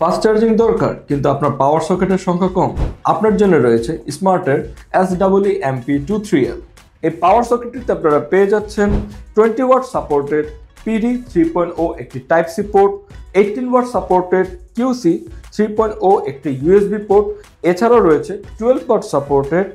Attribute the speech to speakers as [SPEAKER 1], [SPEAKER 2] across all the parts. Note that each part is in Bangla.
[SPEAKER 1] ফাস্ট চার্জিং দরকার কিন্তু আপনার পাওয়ার সকেটের সংখ্যা কম? আপনার জন্য রয়েছে স্মার্টের SEEMP23L। এই পাওয়ার সকেটটিতে আপনারা পেয়ে যাচ্ছেন 20 ওয়াট সাপোর্টেড PD 3.0 একটি type C port, 18 watt supported QC 3.0 একটি USB পোর্ট, এছাড়াও রয়েছে 12 watt supported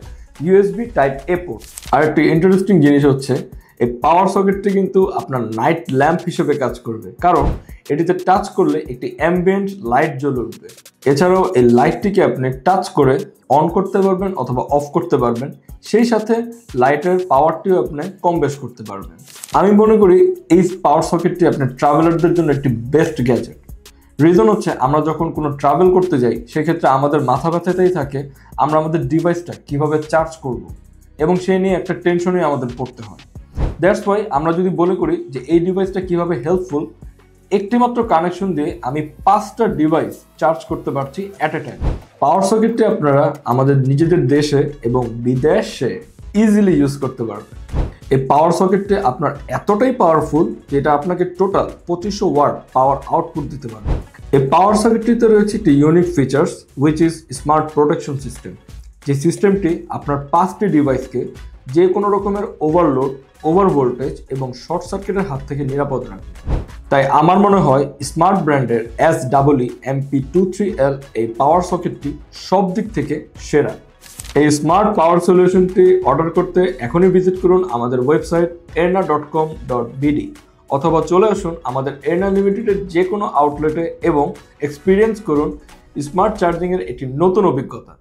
[SPEAKER 1] USB type A port. আর একটি ইন্টারেস্টিং জিনিস হচ্ছে এই পাওয়ার সকেটটি কিন্তু আপনার নাইট ল্যাম্প হিসেবে কাজ করবে, কারণ এটিতে টাচ করলে একটি অ্যাম্বিয়েন্ট লাইট জ্বলে উঠবে। এছাড়াও এই লাইটটিকে আপনি টাচ করে অন করতে পারবেন অথবা অফ করতে পারবেন, সেই সাথে লাইটের পাওয়ারটিও আপনি কম বেশ করতে পারবেন। আমি মনে করি এই পাওয়ার সকেটটি আপনার ট্রাভেলারদের জন্য একটি বেস্ট গ্যাজেট। রিজন হচ্ছে আমরা যখন কোনো ট্রাভেল করতে যাই সেক্ষেত্রে আমাদের মাথা ব্যথাতেই থাকে আমরা আমাদের ডিভাইসটা কিভাবে চার্জ করব, এবং সেই নিয়ে একটা টেনশনই আমাদের পড়তে হয়। দ্যাটস ওয়াই আমরা যদি মনে করি যে এই ডিভাইসটা কিভাবে হেল্পফুল, একটিমাত্র কানেকশন দিয়ে আমি 5টা ডিভাইস চার্জ করতে পারছি অ্যাট এ টাইম। পাওয়ার সকেটটি আপনারা আমাদের নিজেদের দেশে এবং বিদেশে ইজিলি ইউজ করতে পারবেন। এই পাওয়ার সকেটটি আপনার এতটাই পাওয়ারফুল যে এটা আপনাকে টোটাল 2500 ওয়াট পাওয়ার আউটপুট দিতে পারবে। এই পাওয়ার সকেটটিতে রয়েছে একটি unique features which is smart protection system. যে সিস্টেমটি আপনার 5টি ডিভাইসকে যে কোনো রকমের ওভারলোড, ওভার ভোল্টেজ এবং শর্ট সার্কিটের হাত থেকে নিরাপদ রাখবে। তাই আমার মনে হয় স্মার্ট ব্র্যান্ডের SEEMP23L এই পাওয়ার সকেটটি সব দিক থেকে সেরা। এই স্মার্ট পাওয়ার সলিউশনটি অর্ডার করতে এখনই ভিজিট করুন আমাদের ওয়েবসাইট erna.com.bd অথবা চলে আসুন আমাদের এরনা লিমিটেডের যে কোনো আউটলেটে এবং এক্সপিরিয়েন্স করুন স্মার্ট চার্জিংয়ের একটি নতুন অভিজ্ঞতা।